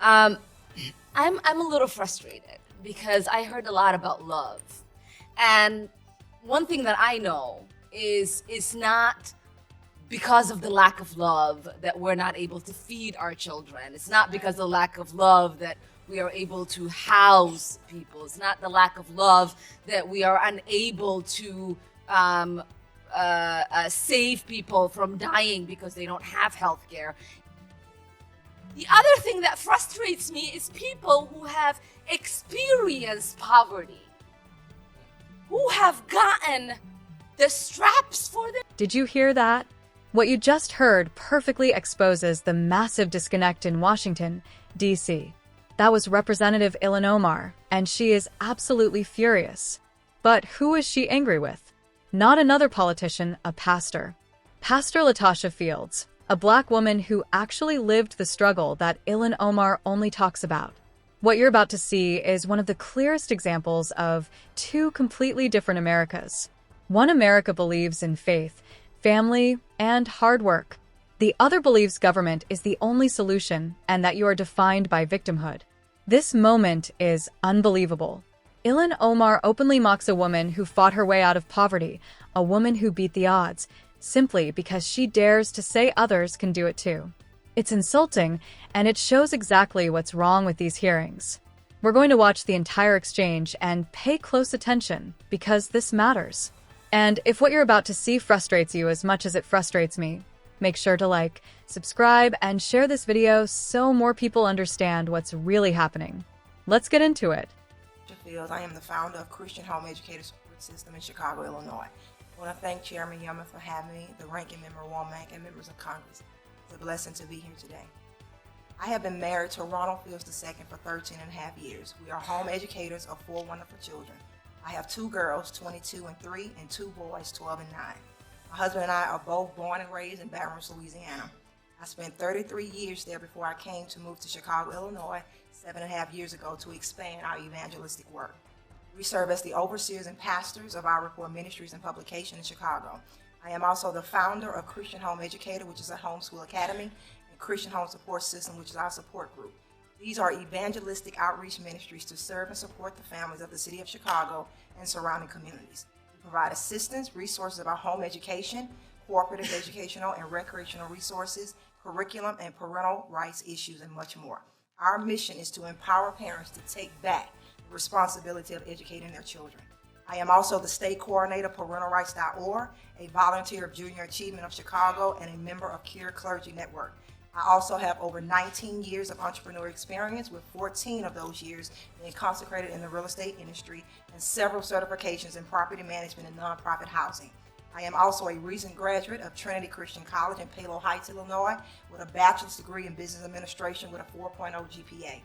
Um, I'm a little frustrated because I heard a lot about love, and one thing that I know is it's not because of the lack of love that we're not able to feed our children. It's not because of the lack of love that we are able to house people. It's not the lack of love that we are unable to um, save people from dying because they don't have health care. The other thing that frustrates me is people who have experienced poverty, who have gotten the straps for them. Did you hear that? What you just heard perfectly exposes the massive disconnect in Washington, D.C. That was Representative Ilhan Omar, and she is absolutely furious. But who is she angry with? Not another politician, a pastor. Pastor Latasha Fields, a black woman who actually lived the struggle that Ilhan Omar only talks about. What you're about to see is one of the clearest examples of two completely different Americas. One America believes in faith, family, and hard work. The other believes government is the only solution and that you are defined by victimhood. This moment is unbelievable. Ilhan Omar openly mocks a woman who fought her way out of poverty, a woman who beat the odds, simply because she dares to say others can do it too. It's insulting, and it shows exactly what's wrong with these hearings. We're going to watch the entire exchange and pay close attention, because this matters. And if what you're about to see frustrates you as much as it frustrates me, make sure to like, subscribe, and share this video so more people understand what's really happening. Let's get into it. Fields. I am the founder of Christian Home Educator Support System in Chicago, Illinois. I want to thank Chairman Yama for having me, the Ranking Member Womack, and members of Congress. It's a blessing to be here today. I have been married to Ronald Fields II for 13 and a half years. We are home educators of 4 wonderful children. I have 2 girls, 22 and 3, and 2 boys, 12 and 9. My husband and I are both born and raised in Baton Rouge, Louisiana. I spent 33 years there before I came to move to Chicago, Illinois, 7.5 years ago to expand our evangelistic work. We serve as the overseers and pastors of our Report Ministries and Publication in Chicago. I am also the founder of Christian Home Educator, which is a homeschool academy, and Christian Home Support System, which is our support group. These are evangelistic outreach ministries to serve and support the families of the city of Chicago and surrounding communities. We provide assistance, resources about home education, cooperative educational and recreational resources, curriculum and parental rights issues, and much more. Our mission is to empower parents to take back the responsibility of educating their children. I am also the state coordinator of parentalrights.org, a volunteer of Junior Achievement of Chicago, and a member of Cure Clergy Network. I also have over 19 years of entrepreneurial experience, with 14 of those years being consecrated in the real estate industry and several certifications in property management and nonprofit housing. I am also a recent graduate of Trinity Christian College in Palo Heights, Illinois, with a bachelor's degree in business administration with a 4.0 GPA.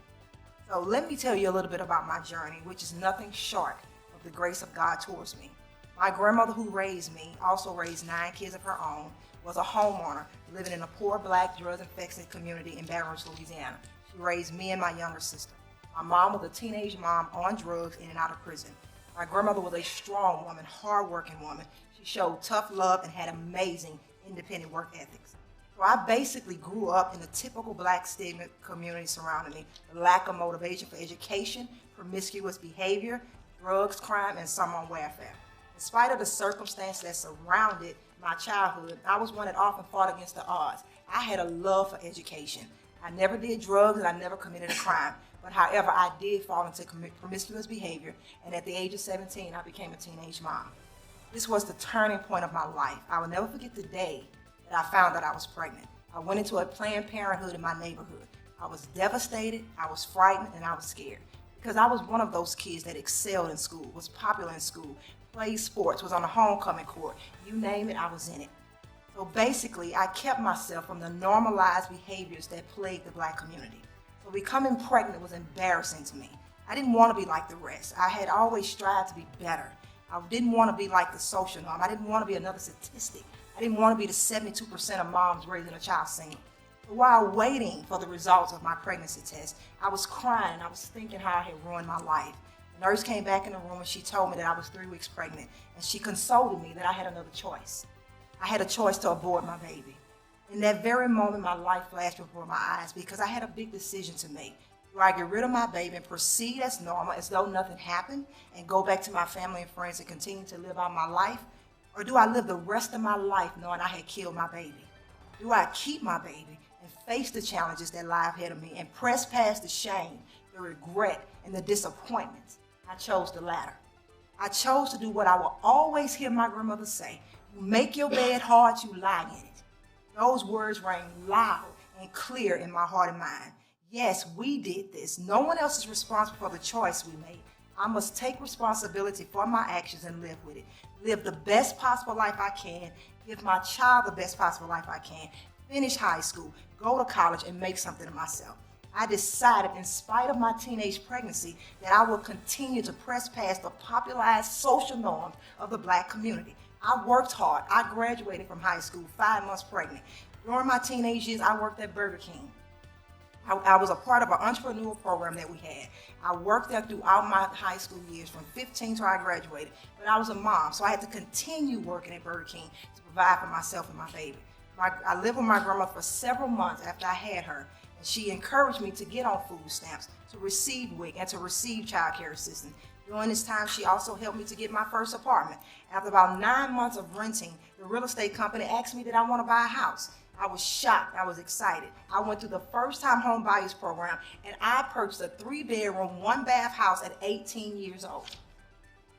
So let me tell you a little bit about my journey, which is nothing short of the grace of God towards me. My grandmother, who raised me, also raised 9 kids of her own, was a homeowner living in a poor black drug-infested community in Baton Rouge, Louisiana. She raised me and my younger sister. My mom was a teenage mom on drugs in and out of prison. My grandmother was a strong woman, hardworking woman. She showed tough love and had amazing independent work ethics. So I basically grew up in the typical black stigma community surrounding me: the lack of motivation for education, promiscuous behavior, drugs, crime, and some on welfare. In spite of the circumstances that surrounded my childhood, I was one that often fought against the odds. I had a love for education. I never did drugs and I never committed a crime. But however, I did fall into promiscuous behavior, and at the age of 17, I became a teenage mom. This was the turning point of my life. I will never forget the day that I found that I was pregnant. I went into a Planned Parenthood in my neighborhood. I was devastated, I was frightened, and I was scared, because I was one of those kids that excelled in school, was popular in school, played sports, was on the homecoming court. You name it, I was in it. So basically, I kept myself from the normalized behaviors that plagued the black community. So becoming pregnant was embarrassing to me. I didn't want to be like the rest. I had always strived to be better. I didn't want to be like the social norm. I didn't want to be another statistic. I didn't want to be the 72% of moms raising a child single. But while waiting for the results of my pregnancy test, I was crying and I was thinking how I had ruined my life. The nurse came back in the room and she told me that I was 3 weeks pregnant, and she consoled me that I had another choice. I had a choice to abort my baby. In that very moment, my life flashed before my eyes because I had a big decision to make. Do I get rid of my baby and proceed as normal, as though nothing happened, and go back to my family and friends and continue to live out my life? Or do I live the rest of my life knowing I had killed my baby? Do I keep my baby and face the challenges that lie ahead of me and press past the shame, the regret, and the disappointments? I chose the latter. I chose to do what I will always hear my grandmother say: you make your bed hard, you lie in it. Those words rang loud and clear in my heart and mind. Yes, we did this. No one else is responsible for the choice we made. I must take responsibility for my actions and live with it. Live the best possible life I can. Give my child the best possible life I can. Finish high school, go to college, and make something of myself. I decided, in spite of my teenage pregnancy, that I will continue to press past the popularized social norms of the Black community. I worked hard. I graduated from high school 5 months pregnant. During my teenage years, I worked at Burger King. I was a part of an entrepreneurial program that we had. I worked there throughout my high school years from 15 till I graduated. But I was a mom, so I had to continue working at Burger King to provide for myself and my baby. I lived with my grandmother for several months after I had her, and she encouraged me to get on food stamps, to receive WIC, and to receive child care assistance. During this time, she also helped me to get my first apartment. After about 9 months of renting, the real estate company asked me did I want to buy a house. I was shocked. I was excited. I went through the first-time home buyers program, and I purchased a 3-bedroom, 1-bath house at 18 years old.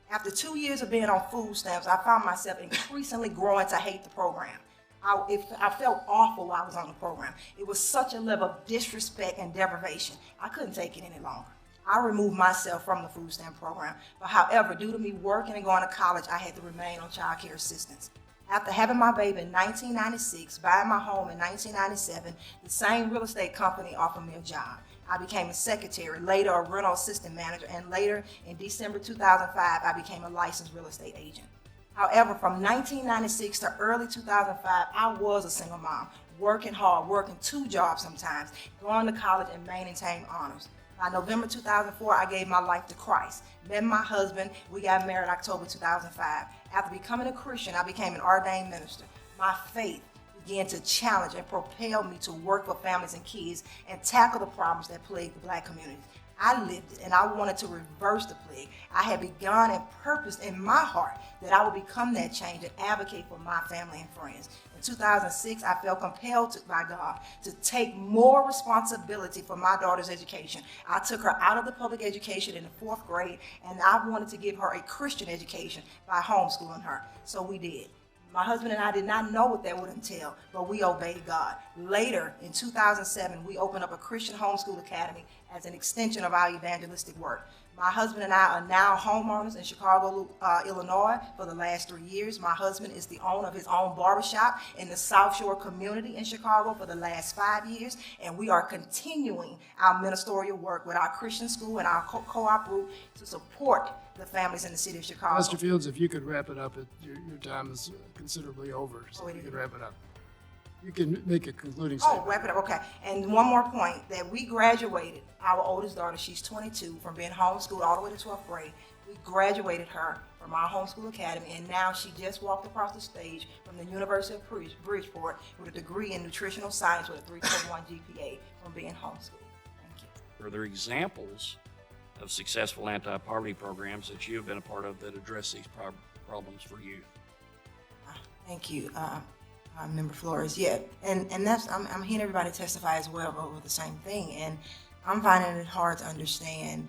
After 2 years of being on food stamps, I found myself increasingly growing to hate the program. I felt awful while I was on the program. It was such a level of disrespect and deprivation. I couldn't take it any longer. I removed myself from the food stamp program, but however, due to me working and going to college, I had to remain on child care assistance. After having my baby in 1996, buying my home in 1997, the same real estate company offered me a job. I became a secretary, later a rental assistant manager, and later in December 2005, I became a licensed real estate agent. However, from 1996 to early 2005, I was a single mom, working hard, working 2 jobs sometimes, going to college and maintaining honors. By November 2004, I gave my life to Christ. Met my husband. We got married October 2005. After becoming a Christian, I became an ordained minister. My faith began to challenge and propel me to work for families and kids and tackle the problems that plague the Black communities. I lived it, and I wanted to reverse the plague. I had begun and purposed in my heart that I would become that change and advocate for my family and friends. In 2006, I felt compelled by God to take more responsibility for my daughter's education. I took her out of the public education in the 4th grade, and I wanted to give her a Christian education by homeschooling her. So we did. My husband and I did not know what that would entail, but we obeyed God. Later, in 2007, we opened up a Christian homeschool academy as an extension of our evangelistic work. My husband and I are now homeowners in Chicago, Illinois for the last 3 years. My husband is the owner of his own barbershop in the South Shore community in Chicago for the last 5 years, and we are continuing our ministerial work with our Christian school and our co-op group to support the families in the city of Chicago. Pastor Fields, if you could wrap it up, your time is considerably over, so if you could wrap it up. You can make a concluding statement. Oh, wrap it up, okay. And one more point, that we graduated our oldest daughter, she's 22, from being homeschooled all the way to 12th grade. We graduated her from our homeschool academy, and now she just walked across the stage from the University of Bridgeport with a degree in nutritional science with a 3.1 GPA from being homeschooled. Thank you. Are there examples of successful anti-poverty programs that you have been a part of that address these problems for you? Thank you, Member Flores. Yeah, and that's I'm hearing everybody testify as well over the same thing, and I'm finding it hard to understand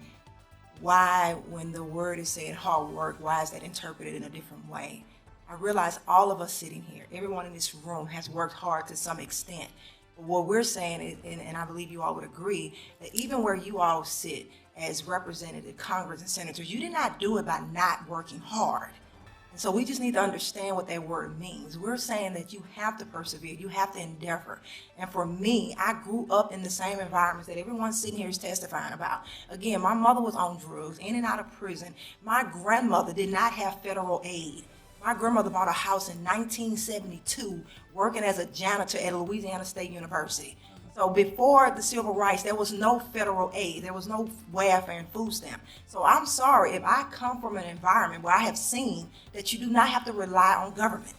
why, when the word is said hard work, why is that interpreted in a different way? I realize all of us sitting here, everyone in this room has worked hard to some extent. But what we're saying is, and I believe you all would agree, that even where you all sit as representative Congress and senators, you did not do it by not working hard. And so we just need to understand what that word means. We're saying that you have to persevere, you have to endeavor. And for me, I grew up in the same environments that everyone sitting here is testifying about. Again, my mother was on drugs, in and out of prison. My grandmother did not have federal aid. My grandmother bought a house in 1972 working as a janitor at Louisiana State University. So before the civil rights, there was no federal aid. There was no welfare and food stamp. So I'm sorry if I come from an environment where I have seen that you do not have to rely on government.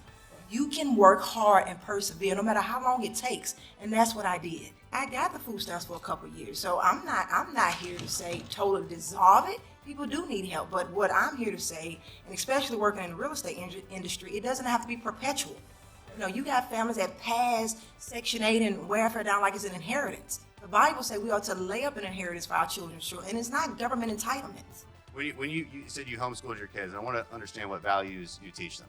You can work hard and persevere no matter how long it takes. And that's what I did. I got the food stamps for a couple of years. So I'm not here to say totally dissolve it. People do need help. But what I'm here to say, and especially working in the real estate industry, it doesn't have to be perpetual. You know, you got families that pass Section 8 and welfare down like it's an inheritance. The Bible says we ought to lay up an inheritance for our children's children, and it's not government entitlements. When you said you homeschooled your kids, I want to understand what values you teach them.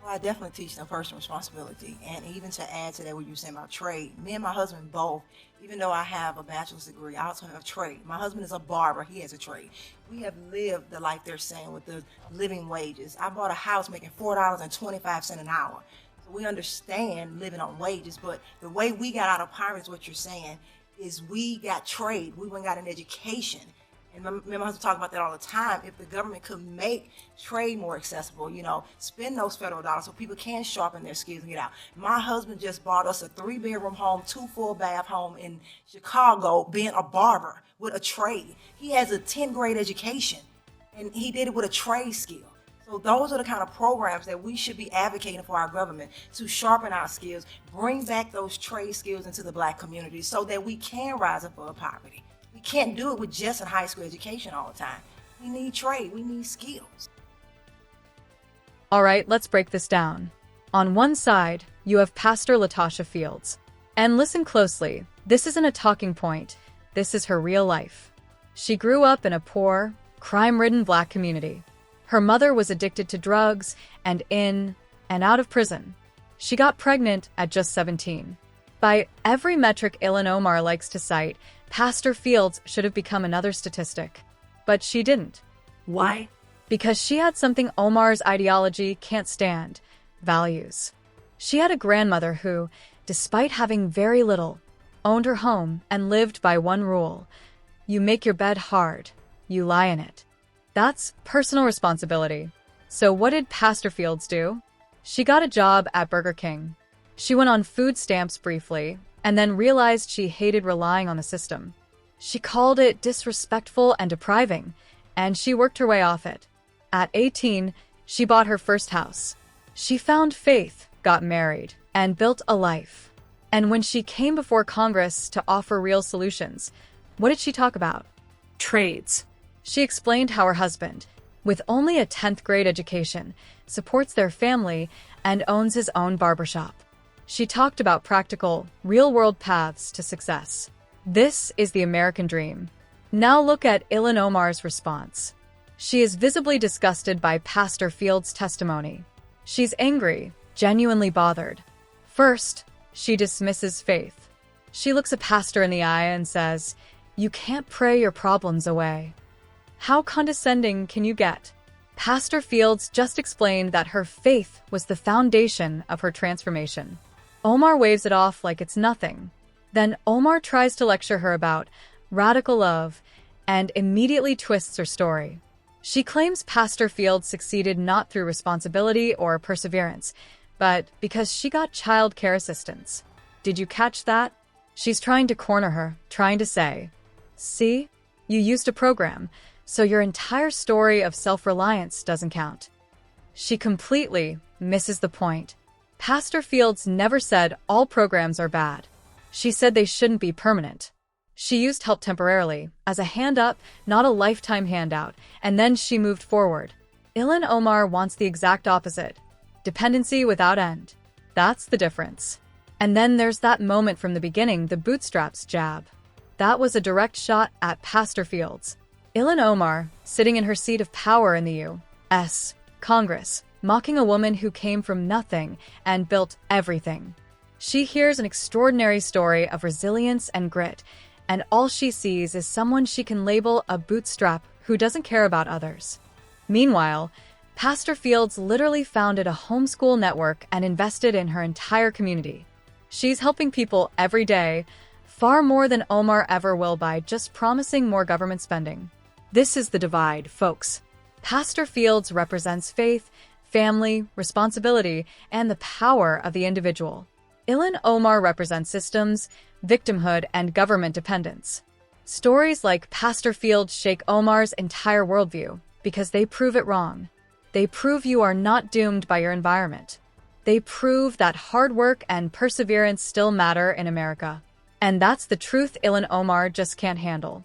Well, I definitely teach them personal responsibility. And even to add to that, what you were saying about trade, me and my husband both, even though I have a bachelor's degree, I also have a trade. My husband is a barber. He has a trade. We have lived the life they're saying with the living wages. I bought a house making $4.25 an hour. So we understand living on wages, but the way we got out of poverty is what you're saying, is we got trade. We went and got an education. And my husband talk about that all the time. If the government could make trade more accessible, you know, spend those federal dollars so people can sharpen their skills and get out. My husband just bought us a 3-bedroom home, 2 full bath home in Chicago, being a barber with a trade. He has a 10th grade education, and he did it with a trade skill. So those are the kind of programs that we should be advocating for our government, to sharpen our skills, bring back those trade skills into the Black community so that we can rise above poverty. We can't do it with just a high school education all the time. We need trade. We need skills. All right, let's break this down. On one side, you have Pastor Latasha Fields. And listen closely, this isn't a talking point. This is her real life. She grew up in a poor, crime-ridden Black community. Her mother was addicted to drugs and in and out of prison. She got pregnant at just 17. By every metric Ilhan Omar likes to cite, Pastor Fields should have become another statistic. But she didn't. Why? Because she had something Omar's ideology can't stand: values. She had a grandmother who, despite having very little, owned her home and lived by one rule: you make your bed hard, you lie in it. That's personal responsibility. So what did Pastor Fields do? She got a job at Burger King. She went on food stamps briefly, and then realized she hated relying on the system. She called it disrespectful and depriving, and she worked her way off it. At 18, she bought her first house. She found faith, got married, and built a life. And when she came before Congress to offer real solutions, what did she talk about? Trades. She explained how her husband, with only a 10th grade education, supports their family and owns his own barbershop. She talked about practical, real-world paths to success. This is the American dream. Now look at Ilhan Omar's response. She is visibly disgusted by Pastor Fields' testimony. She's angry, genuinely bothered. First, she dismisses faith. She looks a pastor in the eye and says, "You can't pray your problems away." How condescending can you get? Pastor Fields just explained that her faith was the foundation of her transformation. Omar waves it off like it's nothing. Then Omar tries to lecture her about radical love and immediately twists her story. She claims Pastor Fields succeeded not through responsibility or perseverance, but because she got child care assistance. Did you catch that? She's trying to corner her, trying to say, "See, you used a program, so your entire story of self-reliance doesn't count." She completely misses the point. Pastor Fields never said all programs are bad. She said they shouldn't be permanent. She used help temporarily, as a hand up, not a lifetime handout, and then she moved forward. Ilhan Omar wants the exact opposite: dependency without end. That's the difference. And then there's that moment from the beginning, the bootstraps jab. That was a direct shot at Pastor Fields. Ilhan Omar, sitting in her seat of power in the U.S. Congress, mocking a woman who came from nothing and built everything. She hears an extraordinary story of resilience and grit, and all she sees is someone she can label a bootstrap who doesn't care about others. Meanwhile, Pastor Fields literally founded a homeschool network and invested in her entire community. She's helping people every day, far more than Omar ever will by just promising more government spending. This is the divide, folks. Pastor Fields represents faith, family, responsibility, and the power of the individual. Ilhan Omar represents systems, victimhood, and government dependence. Stories like Pastor Fields shake Omar's entire worldview because they prove it wrong. They prove you are not doomed by your environment. They prove that hard work and perseverance still matter in America. And that's the truth Ilhan Omar just can't handle.